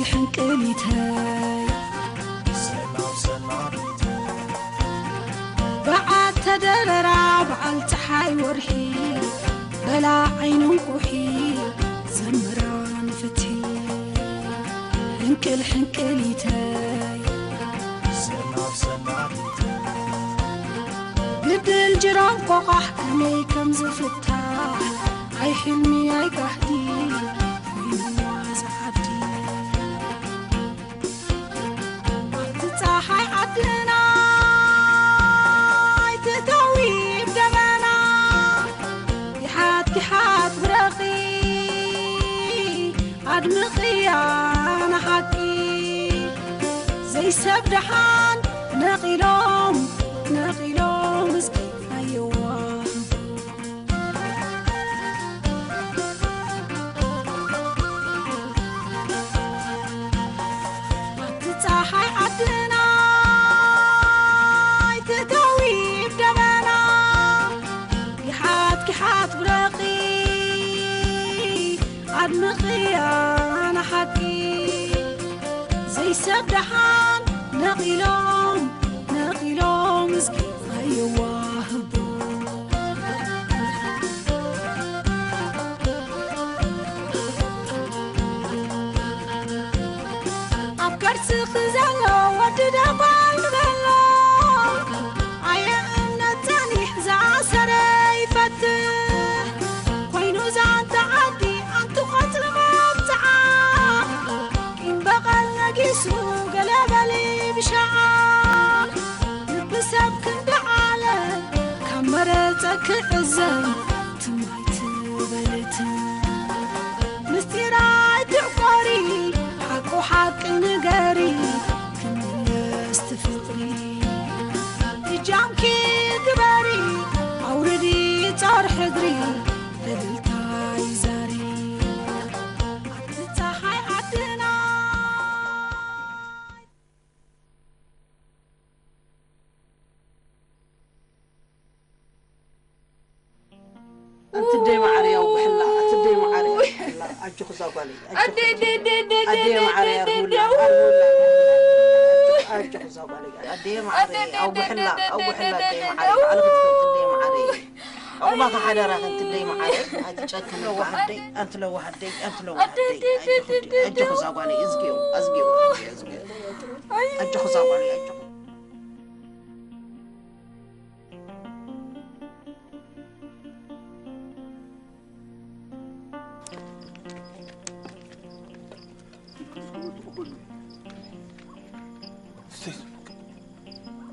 هنكل حنكليتاي بعد تدررع بعلت حي ورحي بلا عين وحي زمران فتي هنكل حنكليتاي بدل جرام قاح كمي كم زفتاح هاي حلمي هاي قحدي وينواز عبدي تتصاحي عدنا تتوي بدمنا كحات برقي عدمقي أنا حكي زي سبدحان نقلهم مسكي أيوة تتصاحي عدنا تتوي بدمنا كحات برقي عدمقي أنا حكي زي سبدحان نقلهم مسكي أيوة خزانة وددا بالغلا عيا امنتاني زع سري فتح وينو زع تعدي انتو قتل مبتعا كين بقى نقيسو قلبلي بشعا نبسب كند عالم كمرتك عزم تمايت بلتن مستيراي تعقري حق نقاري كنا استفطري جامكي قباري أوردي طار حضري بدلتاي زاري عدتاحي عدنا أنت دايما عريا وبحلا أنت دايما عريا أجي خزاق علي أدي معريا أجي خزاق علي أدي معريا أو بحلا أدي معريا على أدي معريا أو ما حدا راح أنت داي معريا أجي شكل لو واحد أنت لو واحد أجي خزاق علي أزقيو أجي خزاق علي أجي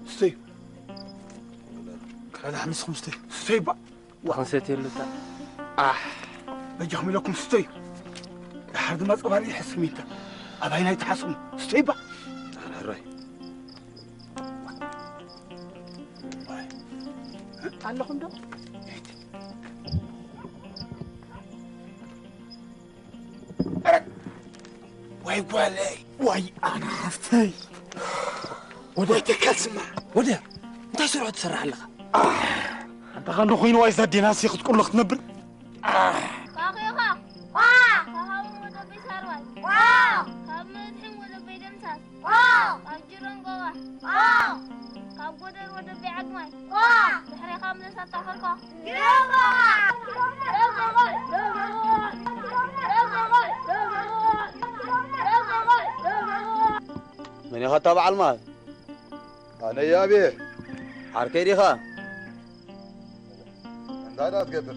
ستي هذا حمس خمستي ستي بقى خمستي اللي بجهم لكم ستي لحد ما صبري يحس ميتا أبينا يتحسن ستي بقى أنا الرأي تعلقون ده واي أنا حفتي وده تكسمع وده انت سرعة تسرع لها انت غنو خوين واي زادي ناس ياخد كل وقت نبر باقيها واه كم وده بيسروي واه كم مدحم وده بيدمساس واه كجرن قوة واه كم قدر وده بيعدمي واه بحري كم نسات تفرقه من يخطب على المال أنا يا أبي حركي ديخا أنت لا تقدر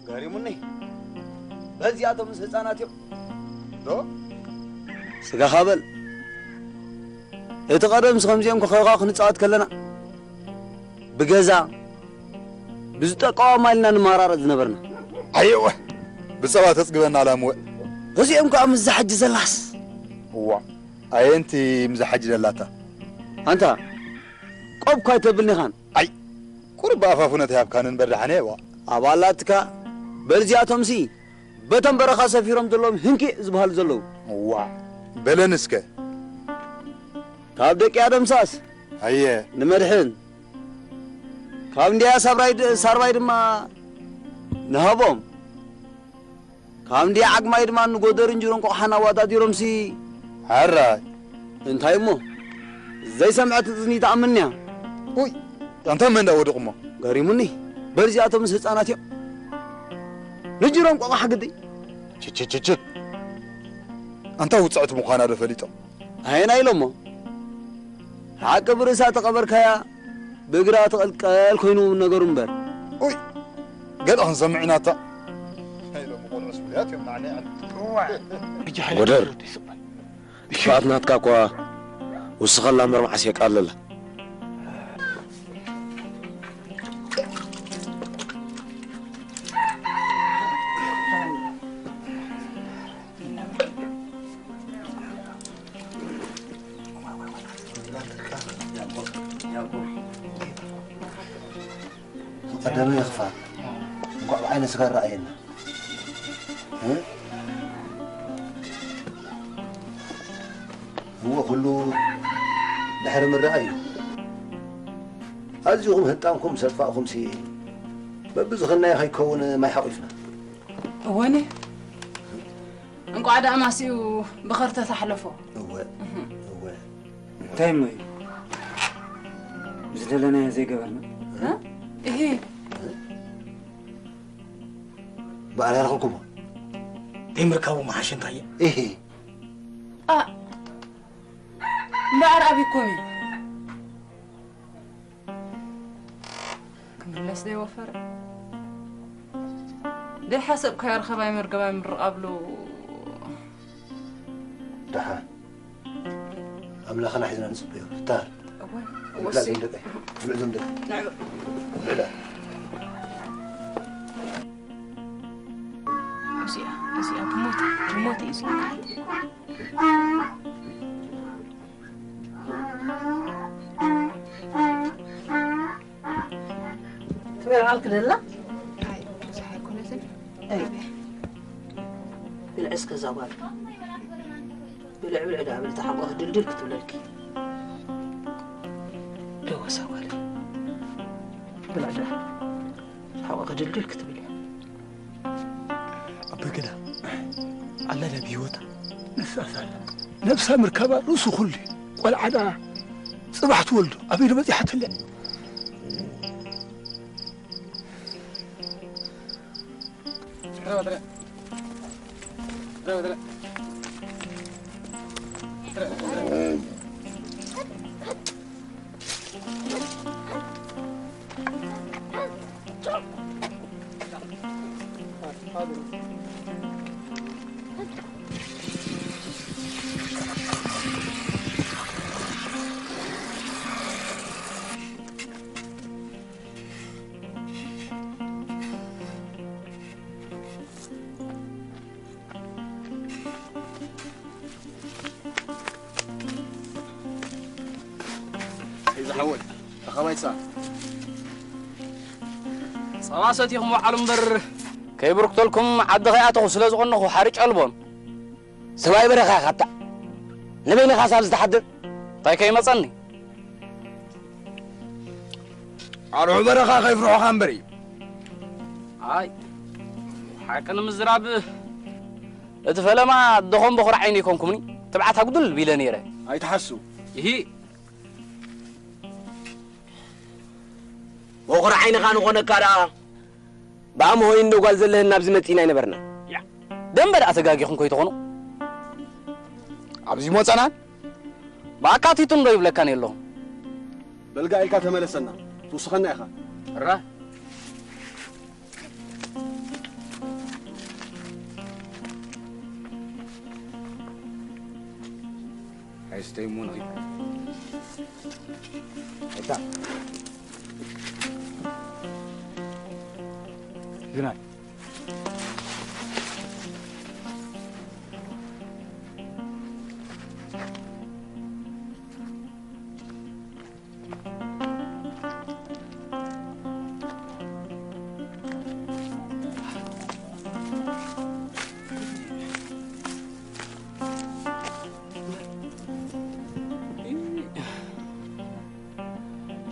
قاري مني بزي أتو مس هزانات يو دو سقا خابل يتقرب مس خمسيهم كخيقاق نتساعد كلنا بقزا بزتقوا مالنا نمارار نبرنا أيوة بسوا تسقبنا على مو غزيهم كعم الزحج زلاس هو أي أنت مزحج للاتا أنت قب كايتبلني خان أي قرب أفافنا تهاب كان نبرحني وا أبالاتك بلزياتهم سي بتم برخا سفيرهم دلهم هنكي زبهال زلو وا بلنسكه كابدك يا دمساس هيا نمدحن كاب نديا ساروايد ما نهبهم كاب نديا عقمايد ما نقدر نجورن كو حنا وادا ديروم سي عراي انت يمو زي سمعت اذني تأمنيها وي انت من داود قمه غريمني برزياتو مس هصانات يو نجرهم قوا حقدي تش انت وصعت مخانا دفليطو هينا يلمو حق برسا تقبركيا بغرا تقلقل كوينو نغرم بر وي قد ان سمعناتا هاي لو مقول رسميات يمنعني عن ودر فاتناتك كوا وسخلا مرمعس يقالل قدمه يخفى نقع بعين صغار رأينا هو كله نحرم الرأي أزيهم هنتامكم سلفاءكم سي ببزخنا يا خي كون ما يحقفنا واني نقع عدا أماسيو بخرطة تحلفه هو تايمي بزدلنا زي قبرنا ها؟ إيه بقى على رقمكم تمركبوا مع شنطايا إيه بعر أبيكمي كملس دي وفر دي حسب كيار خباي مرقباي مرقابلو دحان أملاخنا حزنا نصبيه تار وسي بلعزم دقي نعم لا أزيا تموت أزيا تبير على كده هاي صحيح كل زين اي بالعسكر زوال بالعب عملت حقه دلدل كتب لك لو سوال بالعدا حقه دلدل كتب لي أبي كده الله لا بيوتا نفسها مركبة رسو خلي والعدا صبحت ولده أبي نبدي حتى اللي إذا حول أخوي سا صواساتيكم وعلم بر كيبرك تلكم عد غياتو سلاز قنخو حارج قلبون سواي برخا خطا نبيني خاصال تحدد طيب كي مصني اروح برخا خيف روح خنبري هاي حاكن مزراب اتفلما دخون بخور عينيكم كمني تبعت هقدل بيلانيره هاي تحسوا يهي وقر عيني خان غونه كارا بام هو اندو قال زله نابز متينا ينبرنا يا دنبر اتغاغيكم كوي تخونو ابزي موصنا باكاتيتون دوي بلكان يلو بلقا إلكا تملسنا توسخنا يا خا را هيستيمون غير هيتا جناي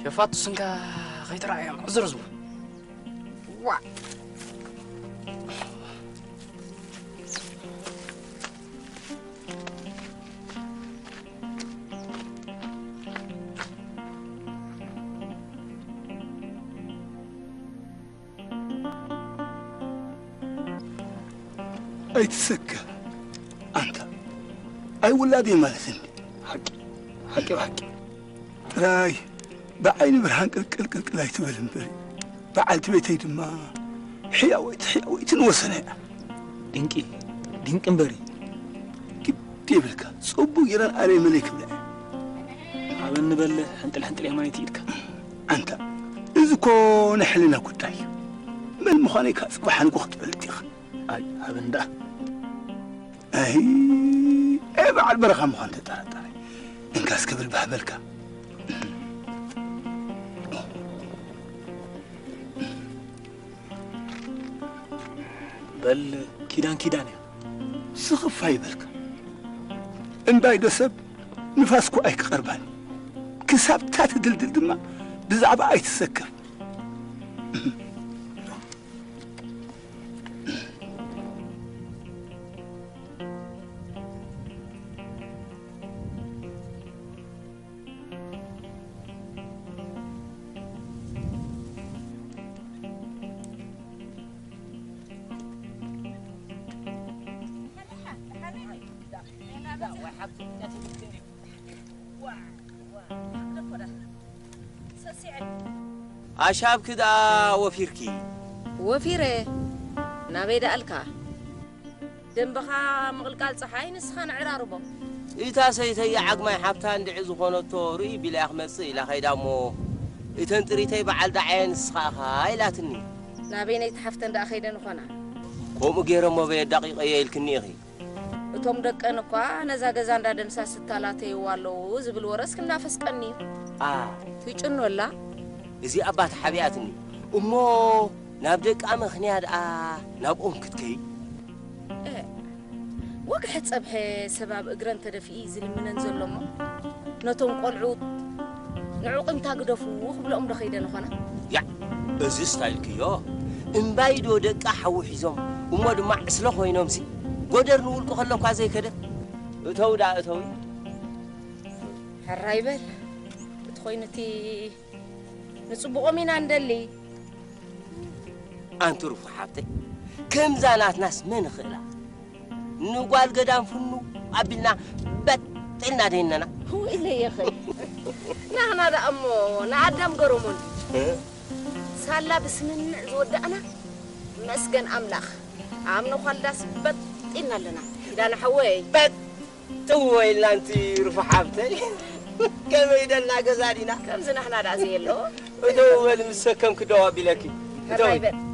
شفات سنكا غيترا يا عذرزو وا أيتسكر أنت أي ولادي مالتني حقي راي بعين برهان كل لا يتبلن بري بعلت بيتي دما حياويت نوسنه دينك بري كيف لك صبو يران علي ملك بلا عبن بله حنتل يا ماني تيدك أنت إذا كون حلنا كتاي من مخانيك أصبح نقخت بلتيخ أي عبن ده أي بعد برخة مخان تترى إنكاس قبل بحبلك بل كيدان يا سخف هاي بالك إن بايد سب نفاسكو أيك قربان كساب تات دلدل دما بزعبة أي تسكر عشاب كده وفيركي وفيره نابيدا ألكا دنبخا مغلقال صحاي نسخان عراربو إيتا سيتي عقماي حبتان دعزو خونتو ري بلا أخمسي إلا خيدامو إيتان تريتي بعال دعين سخاها إلاتني نابينا يتحفتن دا خيدان خونا كومو غيرمو بي دقيقة يلكني أخي እቶም ደቀን እኳ ነዛ ገዛ እንዳደንሳ ስታላተይ ዋለው ዝብል ወረስ ክናፈስ ቀኒ ትጭኖላ እዚ አባት ሓቢያትኒ እሞ ናብ ደቃ ምኽንያት ናብኦም ክትከይ ወግሕ ፀብሐ ሰባብ እግረን ተደፊኢ ዝልምነን ዘሎሞ ነቶም ቆልዑት ንዕቁምታ ግደፉ ክብሎም ደኸይደን ኾና ያ እዚ ስታይልክዮ እምባይዶ ደቃ ሓዊ ሒዞም እሞ ድማ ዕስለ ኮይኖምሲ قدر نقول كخلهم كذا كده أتوي الرايبل تخوينتي نصبغ من عندلي أنت رفع حبتي كم زانات ناس من خلا نقول قدام فنو قبلنا بتلنا ديننا هو اللي يا أخي نحن هذا أمو نعدم قرمون سالا بسمن زودنا مسكن أملاخ عمنو خلص إن لنا إذا نحوي توي إلا أنت رفع حبتي كم يدلنا جزارينا كم زنا إحنا رازيلو ودو المسكم كدوا بلاكي رايبل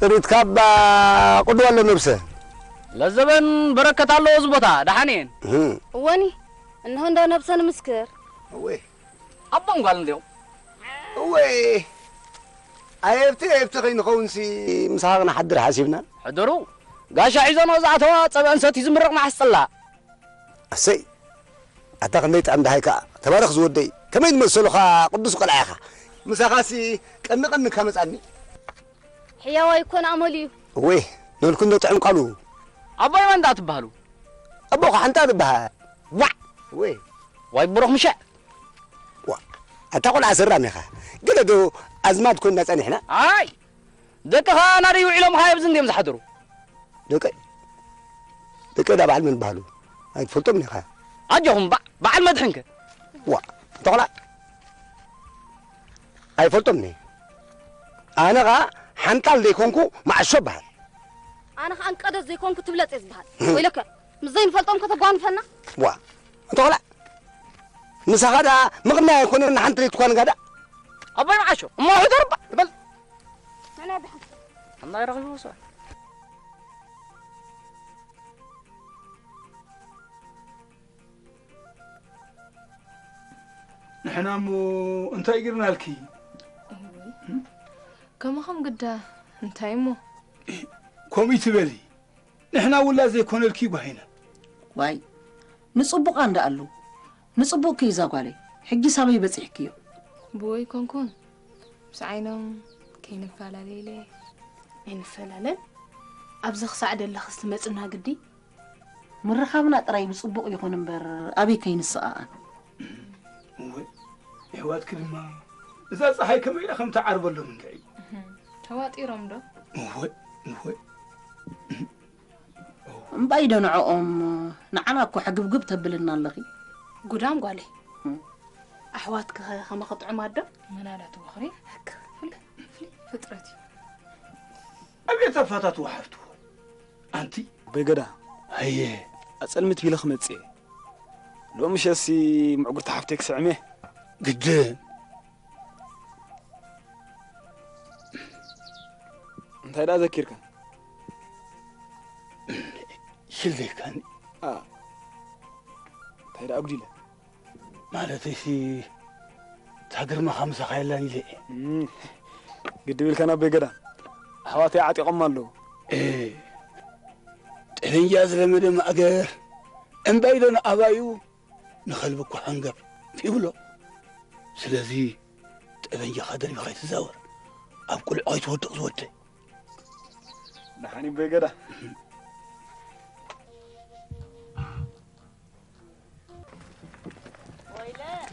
تريد كابا قدوة ولا نبسة؟ للزبن بركة الله وزبطها دحانين واني انه عنده نبسة مسكر وي أبان قال نديو وي عيبتي خين خونسي مساغنا حدر حاسبنا حدرو قاش عيزان وزعتها طبعا ستي زمرقنا حصلها السي أعتقد نيت عند هيك تبارك زودي كمين مسلوخا قدس قلعها مساغاسي قنقن كمص عني حياوا يكون عملي وي نقول كنا طعم قالوا أبوي من دات بهالو أبوك حنتان بها وا وي واي بروح مشى وا أتقول عسرنا خا قلدو أزمات كنا تاني إحنا هاي دكها أنا ريو علم هاي بزندي مزحدرو دك ده بعد من بهالو هاي فلتو مني خا أجهم بعد ما دحنك وا تقول هاي فلتو مني أنا غا حنتال ديكونكو مع الشبه أنا أنقذ ديكونكو تبلت إزبهال ويلك مزين فلتهم كتبان فنا وا تقول مساغدا مغنى يكون إن حنتلي تكون غدا أبوي معاشو ما هو درب بل أنا بحث الله يرغب وصل نحن مو أنت يقرنا الكي كم خم قدا انتايمو كومي تبلي نحن ولا زي كون الكي بهينا واي نصبق عند قالو نصبق كيزا قالي حقي سامي بصحكيو بوي كون بسعينهم كاين فالا ليلي ينفلالن أبزخ سعد الله خص مصنا قدي مرخابنا طراي بصبق يكون امبر ابي كاين السقاء يهوات كلمه اذا صحي كما الى خم تعرب له من دعي تواتيرهم دو هو مبايدو نعقم نعنا كو حقبقب تبلنا اللخي قدام قالي أحواتك خما قطع مادة منالات وخري هك فلي فطرتي أبي تفاتات وحفتو أنتي بيقدا هي أسألمت بيلا خمتسي لو مش أسي معقول تحفتك سعمه قدام انت هيدا ذكرك شلذي كان هيدا أقولي له مالتي سي تهجر ما خمسة خيلاني لي قد بيل كان بيقدا حواتي عاتي قمالو ايه تلين جاز لمدى ما أقر ان بايدون أبايو نخلبك وحنقب في بلو سلازي تلين جا خدري بخيت تزاور أبقل عيت ودق زودي نحاني بيقدا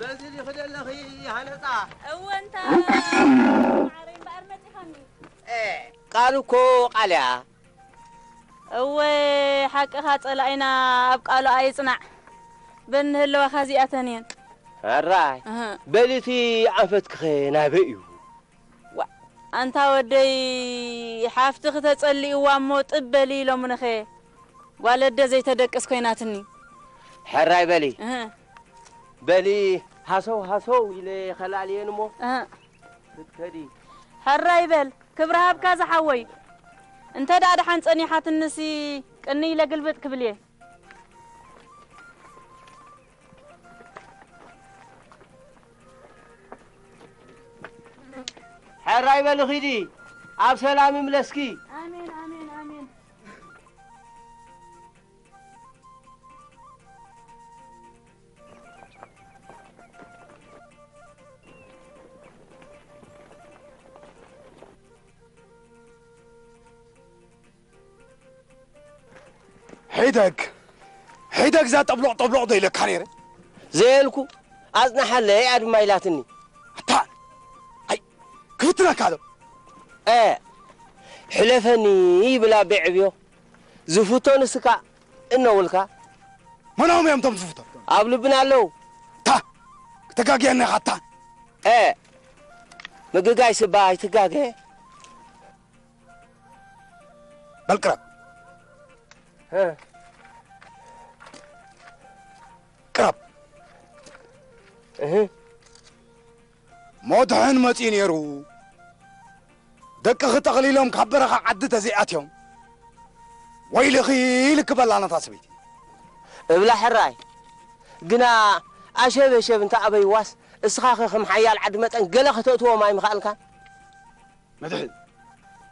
بس اللي خد الأخي هنطع هو أنت عارين بأرمتي خمي إيه قالوا كو قاليا هو حق خاط لقينا أبقالو أي صنع بن هلو خازي أتنين الراي بلتي عفتك خينا بيو أنت ودي حافتك تتصلي وامو طبلي لو منخي والد زي تدقس كويناتني حراي بلي بلي هاسو إلي خلالي نمو تتكدي حراي بل كبرها بكازا حوي انت دا حان صنيحات النسي قني لقلبت كبليه حراي بل خيدي عب سلامي ملسكي آمين آمين آمين حيدك ذات طبلع ضي لك خنيره زيلكو أزنا حلي عاد ما يلاتني تعال هاي كفتنا كذا حلفني بلا بيعبيو زفوتون سكا إنه ولكا منهم يوم تم زفوتون قبل بنا له تا تقاقي أنا حتى مقاقي سباي تقاقي بالقرب قرب موضحن متين يرو دقة تقليلهم كبرها عدت زياتهم ويلي خيلك بلانا تاسبيتي بلا حراي قنا أشيب انت أبي واس اسخاخ خم حيال عد متن قلا خطوتو ما يمخال كان مدحن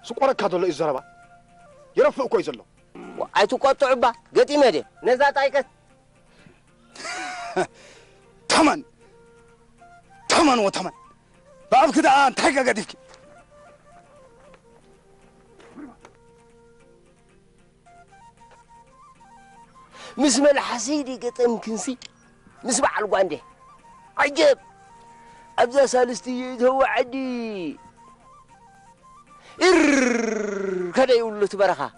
سقورك هذا اللي الزربا يرفع كويس له أيتو قطع با قتي مدي نزات أيكت تمن وتمن بعد كده أنت حاجة قديفك مسمى الحسيدي قطم كنسي مسمع القواندي عجب أبزا سالستي هو عدي كده يقول له تبرخه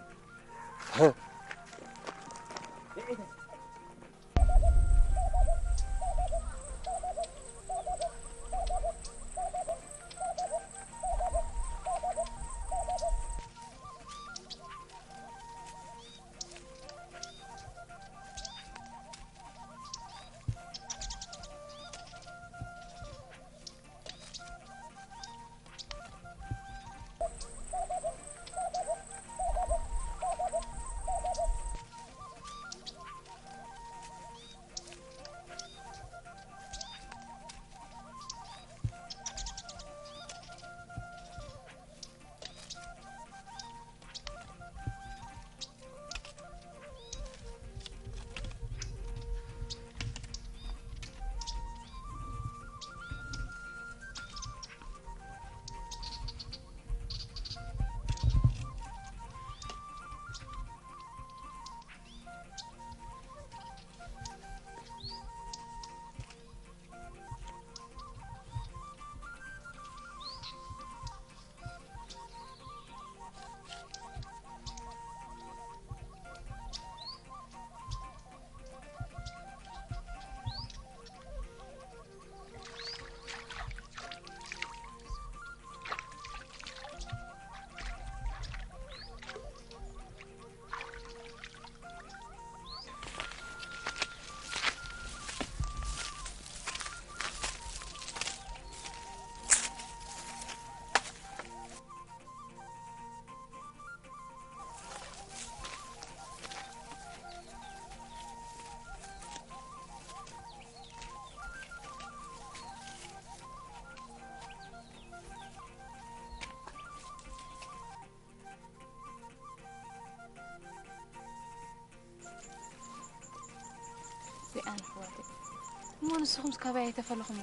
لمون السخم سكابي تفلخم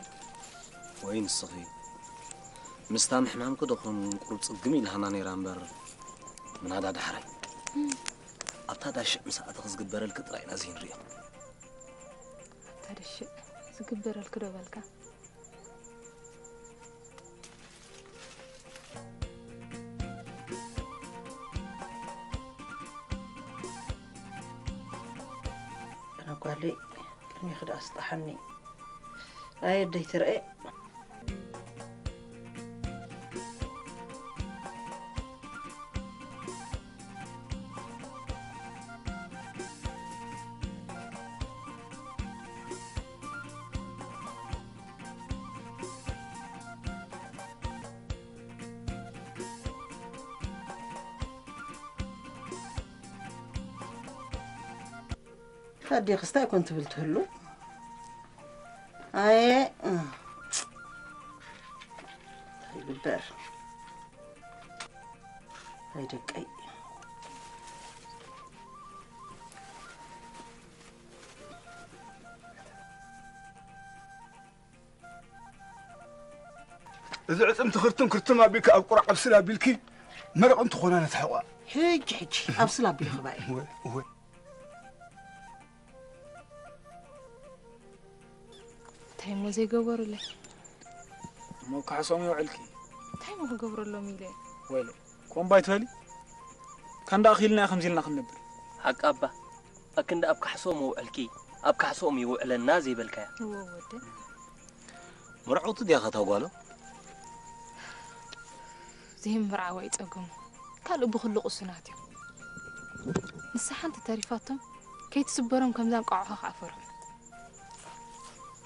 وين الصغي مستامح معهم كدخون قرب صقمي لهنا نيرامبر من هذا دحري أبتدى الشيء مساعد غزقبر الكترين أزين ريا هذا الشيء زقبر الكدوبلك أنا قال لي لم يخد أصطحني لا يدي ترى هادي قصتا كنت بلتهلو هاي بالبر هاي دقي إذا عزمت خرتم كرتم أبيك أو قرع أبسلا بيلكي مرق أنت خونا نتحوى حج أبسلا بيلك باي هو تايمو زي قبر له مو كحسوم يوعلكي تايمو قبر له ميله ويلو كون بايت ولي كان داخلنا خمسين خنبر حق أبا أكن أب كحسوم يوعلكي أب كحسوم يوعلنا زي بالكا هو وده مرعوت دي أخذها قالوا زي مرعى ويتقوم قالوا بخلق السناتي نصحن تعريفاتهم كي تسبرهم كم ذاك قاعها عفرهم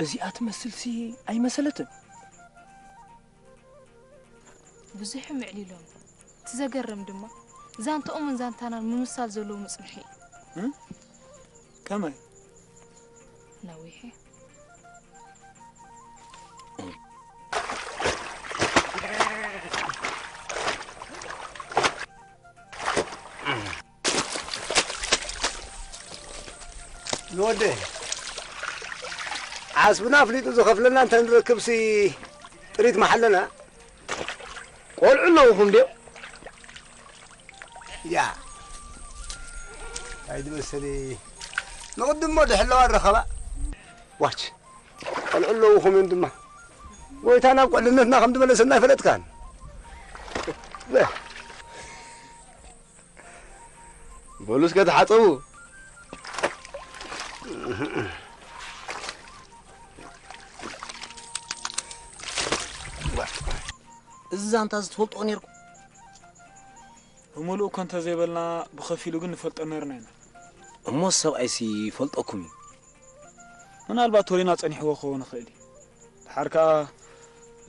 أزيات مسلسي أي مسألة بزح معلي لهم تزقرم دمه زانت أمن زانتانا من مسال زلو مسمحي كمان نويحي نودي حاسبنا فليت زخف لنا انت نركب سي تريد محلنا قول عنا وهم ديو يا هايدي مسلي نقدم مود حلوة الرخبة واتش قول عنا وهم يندم ويتانا قول لنا ناخم دم لسنا فلت كان لا بولوس كده حطوه إذا أنت تفلت أنيركم وملؤ كنت زي بالنا بخفيلو جن فلت أنيرنا أما السبع عيسي فلت أكمي أنا الباتورينا تاني حوا خونا خيلي الحركة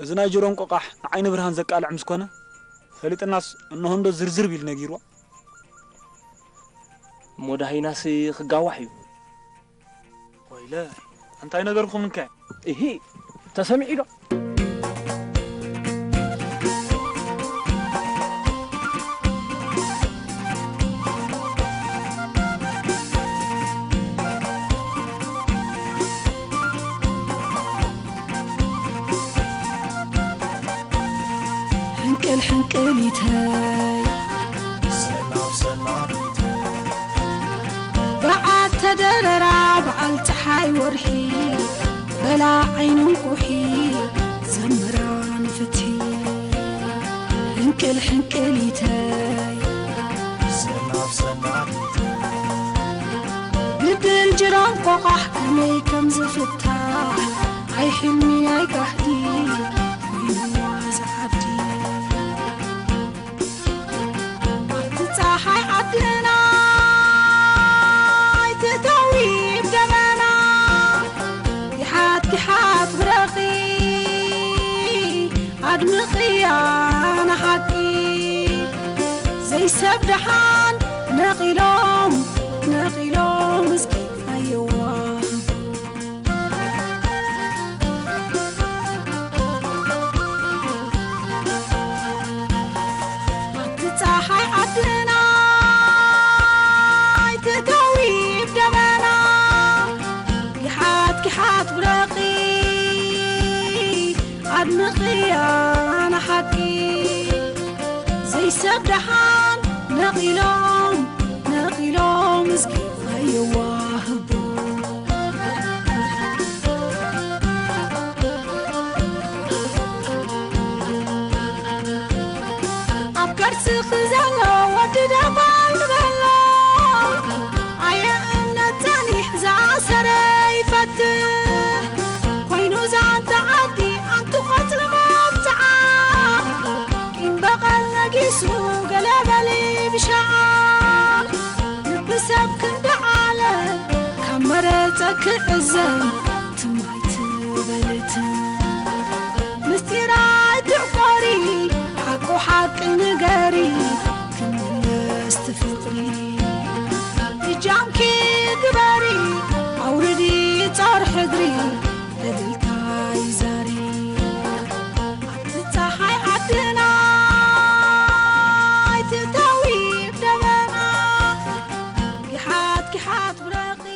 إذا ناجرون قاح عين برهان زكاة العمس كنا خليت الناس إنه هندو زرزر بالنجيروا مودا هاي ناس خجاوحيو ويلا أنت أين نجركم من كان إيه تسمعي له حنقليتاي بعد تدررا بعد تحاي ورحي بلا عين وحي زمران فتي حنقليتاي بدل جرام قاح كمي كم زفتاح عي حلمي عي قحدي وين وازعدي صاحي عدلنا تتوي بدمنا يحات برقي عدمقي أنا حقي زي سبدحان نقيلهم مسكي أيوة صاحي عدلنا تتوي بدمنا يحات برقي أنا حكي زي سبدحان نقيلهم مسكين أيوه أفكرت خزانة ودد أبان بلا عيا النتاني زع سري فتح وينو زعن تعدي أنتو قتل مبتعا إن بقى لقيسو قلب لي بشعا نبسب كند عالم كمرتك عزم تمايت بلتن مستيرات عقاري حق وحق نقاري كنلس تفقري جامكي قباري أوردي طار حضري لدلتاي زاري تتحي عدنا تتاوي بدمنا كحات برقي